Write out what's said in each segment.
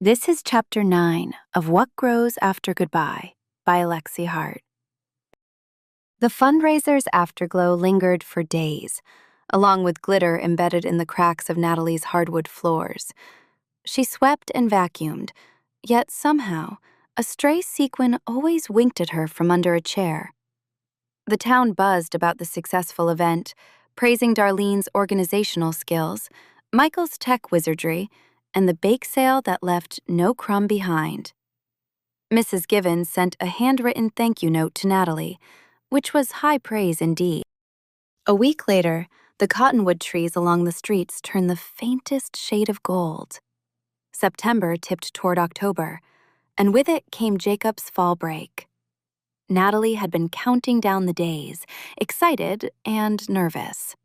This is Chapter 9 of What Grows After Goodbye by Alexi Hart. The fundraiser's afterglow lingered for days, along with glitter embedded in the cracks of Natalie's hardwood floors. She swept and vacuumed, yet somehow, a stray sequin always winked at her from under a chair. The town buzzed about the successful event, praising Darlene's organizational skills, Michael's tech wizardry, and the bake sale that left no crumb behind. Mrs. Givens sent a handwritten thank you note to Natalie, which was high praise indeed. A week later, the cottonwood trees along the streets turned the faintest shade of gold. September tipped toward October, and with it came Jacob's fall break. Natalie had been counting down the days, excited and nervous.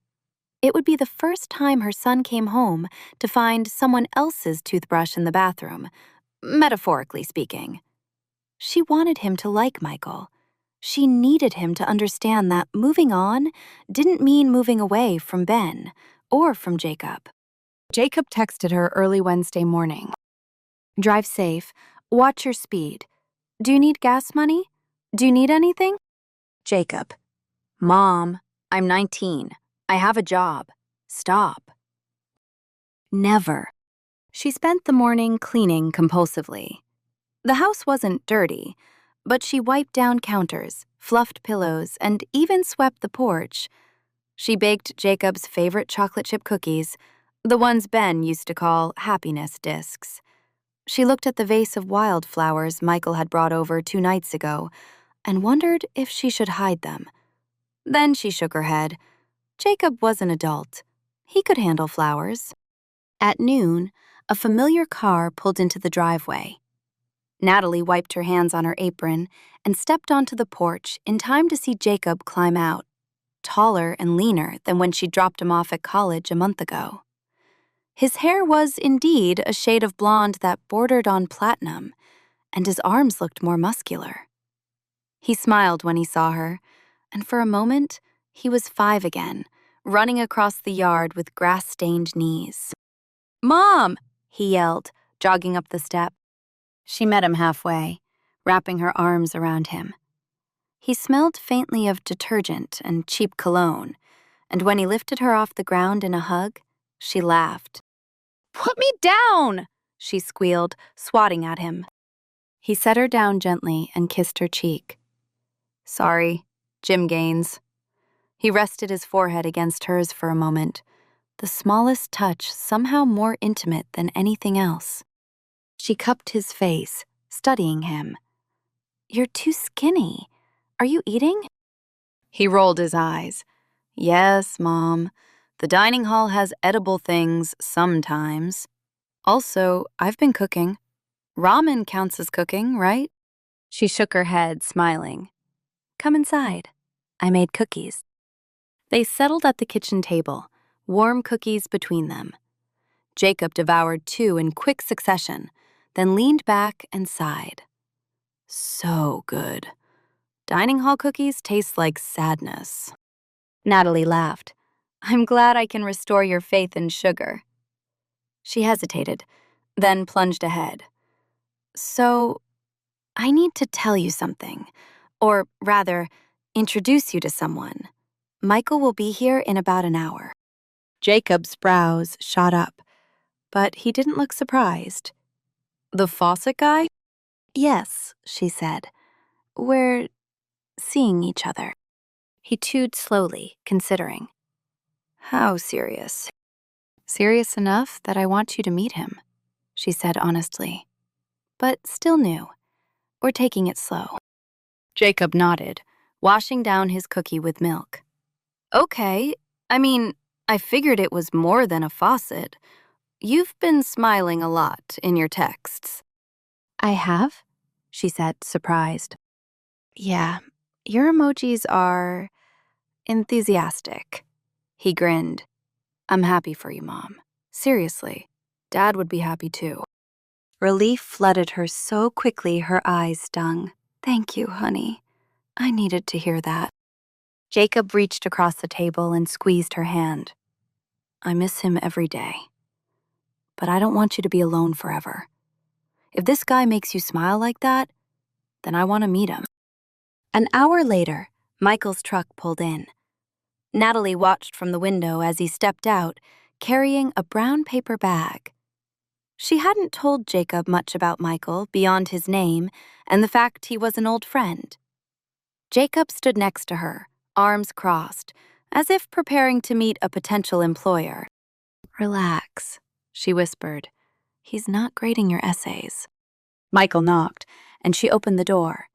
It would be the first time her son came home to find someone else's toothbrush in the bathroom, metaphorically speaking. She wanted him to like Michael. She needed him to understand that moving on didn't mean moving away from Ben or from Jacob. Jacob texted her early Wednesday morning. "Drive safe. Watch your speed. Do you need gas money? Do you need anything?" Jacob: "Mom, I'm 19. I have a job. Stop." Never. She spent the morning cleaning compulsively. The house wasn't dirty, but she wiped down counters, fluffed pillows, and even swept the porch. She baked Jacob's favorite chocolate chip cookies, the ones Ben used to call happiness discs. She looked at the vase of wildflowers Michael had brought over 2 nights ago and wondered if she should hide them. Then she shook her head. Jacob was an adult. He could handle flowers. At noon, a familiar car pulled into the driveway. Natalie wiped her hands on her apron and stepped onto the porch in time to see Jacob climb out, taller and leaner than when she dropped him off at college a month ago. His hair was indeed a shade of blonde that bordered on platinum, and his arms looked more muscular. He smiled when he saw her, and for a moment, he was 5 again, running across the yard with grass-stained knees. "Mom!" he yelled, jogging up the step. She met him halfway, wrapping her arms around him. He smelled faintly of detergent and cheap cologne, and when he lifted her off the ground in a hug, she laughed. "Put me down!" she squealed, swatting at him. He set her down gently and kissed her cheek. "Sorry, Jim Gaines." He rested his forehead against hers for a moment, the smallest touch somehow more intimate than anything else. She cupped his face, studying him. "You're too skinny. Are you eating?" He rolled his eyes. "Yes, Mom. The dining hall has edible things sometimes. Also, I've been cooking. Ramen counts as cooking, right?" She shook her head, smiling. "Come inside. I made cookies." They settled at the kitchen table, warm cookies between them. Jacob devoured 2 in quick succession, then leaned back and sighed. So good. Dining hall cookies taste like sadness. Natalie laughed. "I'm glad I can restore your faith in sugar." She hesitated, then plunged ahead. "So, I need to tell you something, or rather, introduce you to someone. Michael will be here in about an hour." Jacob's brows shot up, but he didn't look surprised. "The faucet guy?" "Yes," she said. "We're seeing each other." He chewed slowly, considering. "How serious?" "Serious enough that I want you to meet him," she said honestly. "But still new. We're taking it slow." Jacob nodded, washing down his cookie with milk. "Okay, I figured it was more than a faucet. You've been smiling a lot in your texts." "I have?" she said, surprised. "Yeah, your emojis are enthusiastic." He grinned. "I'm happy for you, Mom. Seriously, Dad would be happy too." Relief flooded her so quickly her eyes stung. "Thank you, honey. I needed to hear that." Jacob reached across the table and squeezed her hand. "I miss him every day. But I don't want you to be alone forever. If this guy makes you smile like that, then I want to meet him. An hour later, Michael's truck pulled in. Natalie watched from the window as he stepped out, carrying a brown paper bag. She hadn't told Jacob much about Michael beyond his name and the fact he was an old friend. Jacob stood next to her, arms crossed, as if preparing to meet a potential employer. "Relax," she whispered. "He's not grading your essays." Michael knocked, and she opened the door.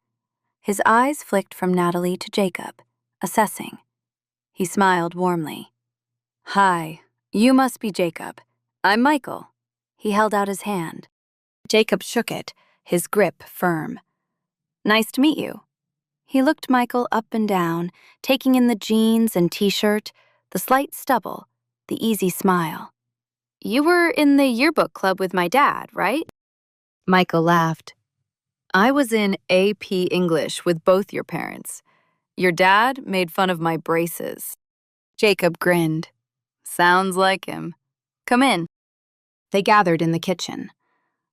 His eyes flicked from Natalie to Jacob, assessing. He smiled warmly. "Hi, you must be Jacob. I'm Michael." He held out his hand. Jacob shook it, his grip firm. "Nice to meet you." He looked Michael up and down, taking in the jeans and t-shirt, the slight stubble, the easy smile. "You were in the yearbook club with my dad, right?" Michael laughed. "I was in AP English with both your parents. Your dad made fun of my braces." Jacob grinned. "Sounds like him. Come in." They gathered in the kitchen.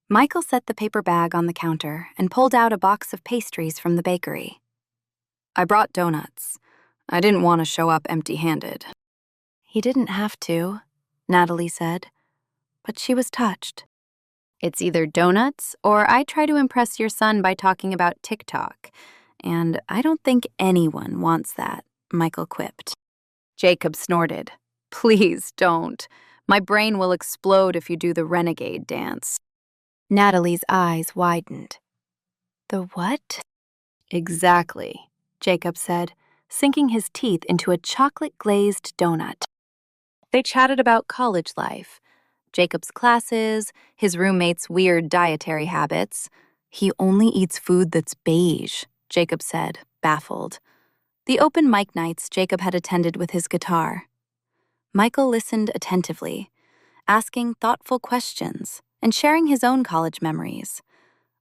Michael set the paper bag on the counter and pulled out a box of pastries from the bakery. "I brought donuts. I didn't want to show up empty-handed." "He didn't have to," Natalie said, but she was touched. "It's either donuts or I try to impress your son by talking about TikTok, and I don't think anyone wants that," Michael quipped. Jacob snorted. "Please don't. My brain will explode if you do the renegade dance." Natalie's eyes widened. "The what?" "Exactly," Jacob said, sinking his teeth into a chocolate-glazed donut. They chatted about college life, Jacob's classes, his roommate's weird dietary habits. "He only eats food that's beige," Jacob said, baffled. The open mic nights Jacob had attended with his guitar. Michael listened attentively, asking thoughtful questions and sharing his own college memories.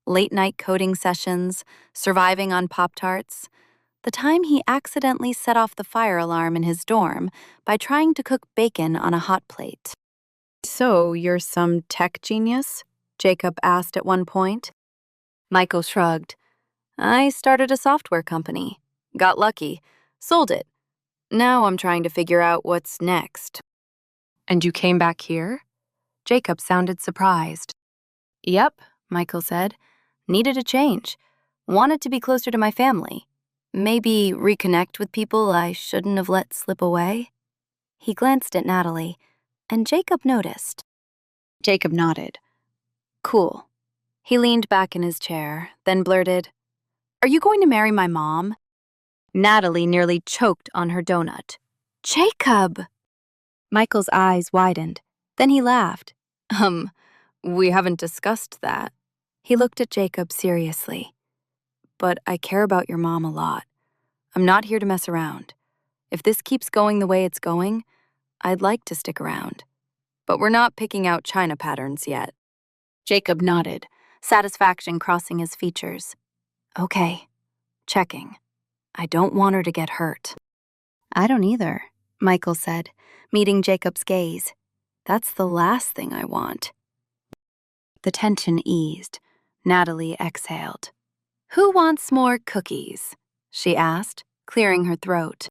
Late-night coding sessions, surviving on Pop-Tarts, the time he accidentally set off the fire alarm in his dorm by trying to cook bacon on a hot plate. "So, you're some tech genius?" Jacob asked at one point. Michael shrugged. "I started a software company, got lucky, sold it. Now I'm trying to figure out what's next." "And you came back here?" Jacob sounded surprised. "Yep," Michael said. "Needed a change. Wanted to be closer to my family. Maybe reconnect with people I shouldn't have let slip away." He glanced at Natalie, and Jacob noticed. Jacob nodded. "Cool." He leaned back in his chair, then blurted, "Are you going to marry my mom?" Natalie nearly choked on her donut. "Jacob!" Michael's eyes widened. Then he laughed. We haven't discussed that." He looked at Jacob seriously. "But I care about your mom a lot. I'm not here to mess around. If this keeps going the way it's going, I'd like to stick around. But we're not picking out china patterns yet." Jacob nodded, satisfaction crossing his features. "Okay, checking. I don't want her to get hurt." "I don't either," Michael said, meeting Jacob's gaze. "That's the last thing I want." The tension eased. Natalie exhaled. "Who wants more cookies?" she asked, clearing her throat.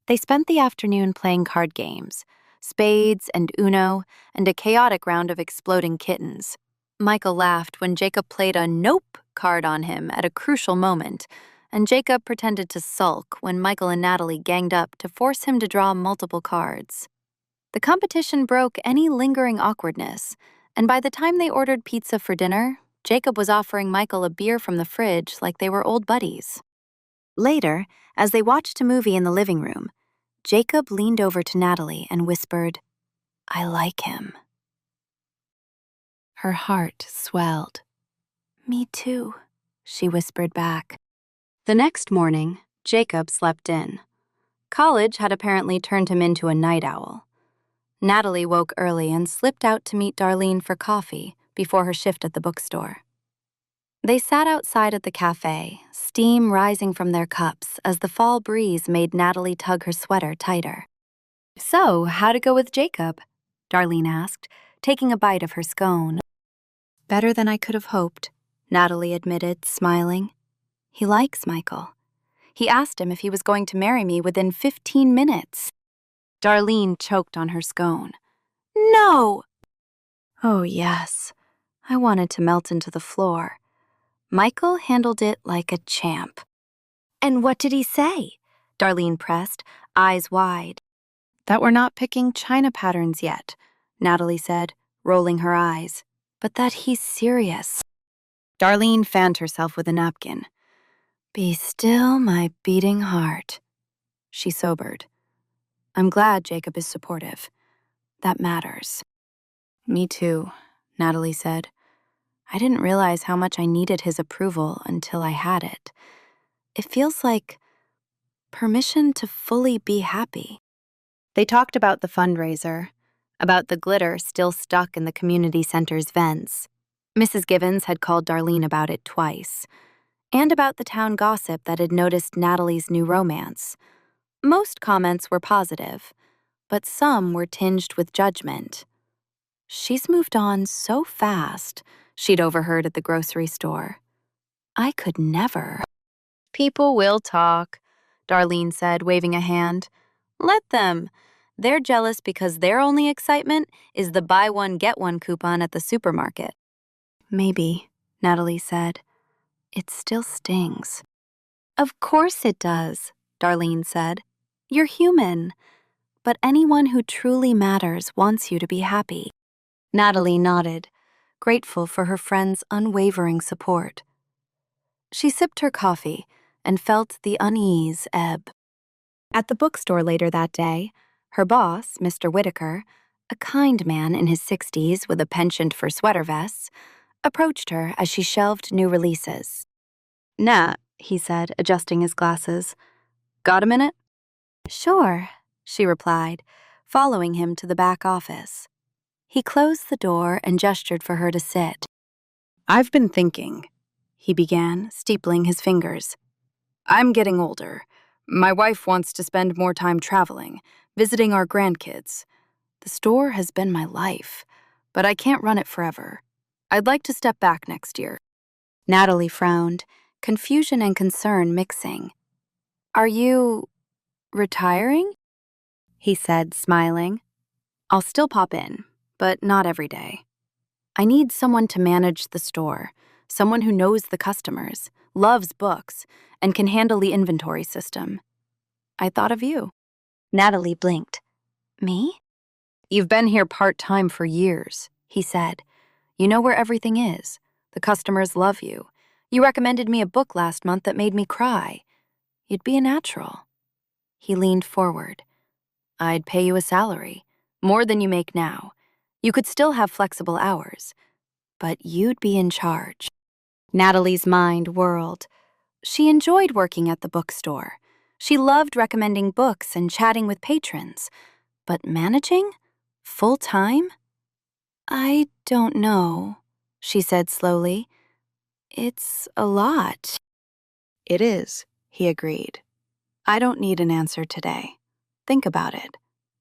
They spent the afternoon playing card games, spades and Uno, and a chaotic round of exploding kittens. Michael laughed when Jacob played a nope card on him at a crucial moment, and Jacob pretended to sulk when Michael and Natalie ganged up to force him to draw multiple cards. The competition broke any lingering awkwardness, and by the time they ordered pizza for dinner, Jacob was offering Michael a beer from the fridge like they were old buddies. Later, as they watched a movie in the living room, Jacob leaned over to Natalie and whispered, "I like him." Her heart swelled. "Me too," she whispered back. The next morning, Jacob slept in. College had apparently turned him into a night owl. Natalie woke early and slipped out to meet Darlene for coffee before her shift at the bookstore. They sat outside at the cafe, steam rising from their cups as the fall breeze made Natalie tug her sweater tighter. "So, how'd it go with Jacob?" Darlene asked, taking a bite of her scone. Better than I could have hoped, Natalie admitted, smiling. He likes Michael. He asked him if he was going to marry me within 15 minutes. Darlene choked on her scone. No! Oh, yes. I wanted to melt into the floor. Michael handled it like a champ. And what did he say? Darlene pressed, eyes wide. That we're not picking china patterns yet, Natalie said, rolling her eyes. But that he's serious. Darlene fanned herself with a napkin. Be still, my beating heart. She sobered. I'm glad Jacob is supportive. That matters. Me too, Natalie said. I didn't realize how much I needed his approval until I had it. It feels like permission to fully be happy. They talked about the fundraiser, about the glitter still stuck in the community center's vents. Mrs. Givens had called Darlene about it twice, and about the town gossip that had noticed Natalie's new romance. Most comments were positive, but some were tinged with judgment. She's moved on so fast, she'd overheard at the grocery store. I could never. People will talk, Darlene said, waving a hand. Let them. They're jealous because their only excitement is the buy one, get one coupon at the supermarket. Maybe, Natalie said. It still stings. Of course it does, Darlene said. You're human. But anyone who truly matters wants you to be happy. Natalie nodded, grateful for her friend's unwavering support. She sipped her coffee and felt the unease ebb. At the bookstore later that day, her boss, Mr. Whitaker, a kind man in his 60s with a penchant for sweater vests, approached her as she shelved new releases. Nat, he said, adjusting his glasses. Got a minute? Sure, she replied, following him to the back office. He closed the door and gestured for her to sit. I've been thinking, he began, steepling his fingers. I'm getting older. My wife wants to spend more time traveling, visiting our grandkids. The store has been my life, but I can't run it forever. I'd like to step back next year. Natalie frowned, confusion and concern mixing. Are you retiring? He said, smiling. I'll still pop in, but not every day. I need someone to manage the store, someone who knows the customers, loves books, and can handle the inventory system. I thought of you. Natalie blinked. Me? You've been here part-time for years, he said. You know where everything is. The customers love you. You recommended me a book last month that made me cry. You'd be a natural. He leaned forward. I'd pay you a salary, more than you make now. You could still have flexible hours, but you'd be in charge. Natalie's mind whirled. She enjoyed working at the bookstore. She loved recommending books and chatting with patrons. But managing? Full-time? I don't know, she said slowly. It's a lot. It is, he agreed. I don't need an answer today. Think about it.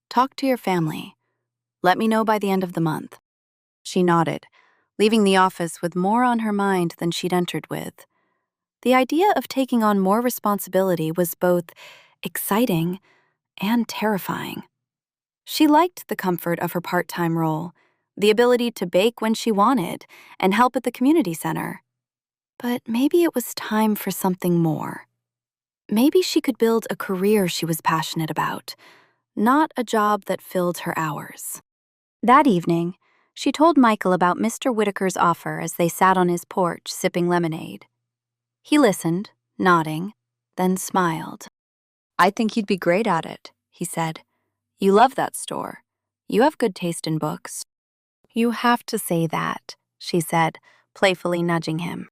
Talk to your family. Let me know by the end of the month. She nodded, leaving the office with more on her mind than she'd entered with. The idea of taking on more responsibility was both exciting and terrifying. She liked the comfort of her part-time role, the ability to bake when she wanted and help at the community center. But maybe it was time for something more. Maybe she could build a career she was passionate about, not a job that filled her hours. That evening, she told Michael about Mr. Whitaker's offer as they sat on his porch sipping lemonade. He listened, nodding, then smiled. I think you'd be great at it, he said. You love that store. You have good taste in books. You have to say that, she said, playfully nudging him.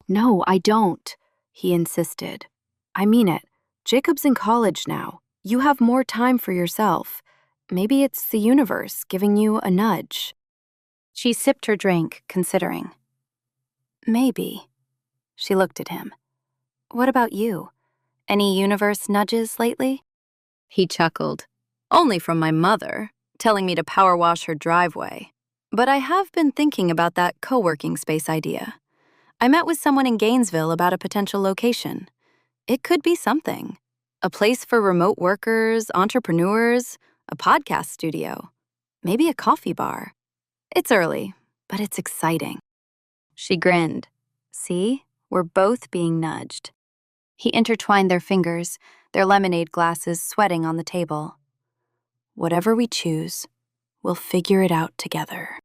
No, I don't, he insisted. I mean it. Jacob's in college now. You have more time for yourself. Maybe it's the universe giving you a nudge. She sipped her drink, considering. Maybe. She looked at him. What about you? Any universe nudges lately? He chuckled. Only from my mother, telling me to power wash her driveway. But I have been thinking about that co-working space idea. I met with someone in Gainesville about a potential location. It could be something. A place for remote workers, entrepreneurs, a podcast studio, maybe a coffee bar. It's early, but it's exciting. She grinned. See, we're both being nudged. He intertwined their fingers, their lemonade glasses sweating on the table. Whatever we choose, we'll figure it out together.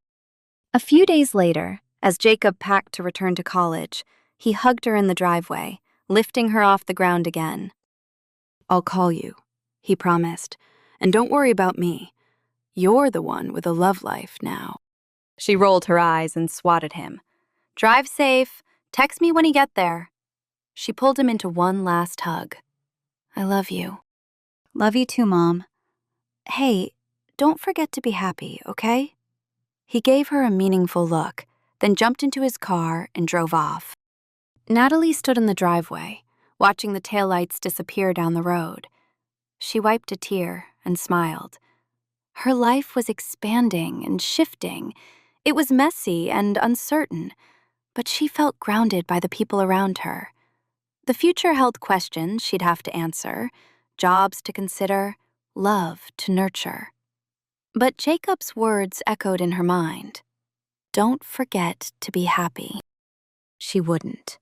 A few days later, as Jacob packed to return to college, he hugged her in the driveway, lifting her off the ground again. "I'll call you," he promised, "and don't worry about me. You're the one with a love life now." She rolled her eyes and swatted him. "Drive safe. Text me when you get there." She pulled him into one last hug. "I love you." "Love you too, Mom. Hey, don't forget to be happy, okay?" He gave her a meaningful look, then jumped into his car and drove off. Natalie stood in the driveway, watching the taillights disappear down the road. She wiped a tear and smiled. Her life was expanding and shifting. It was messy and uncertain, but she felt grounded by the people around her. The future held questions she'd have to answer, jobs to consider, love to nurture. But Jacob's words echoed in her mind. Don't forget to be happy. She wouldn't.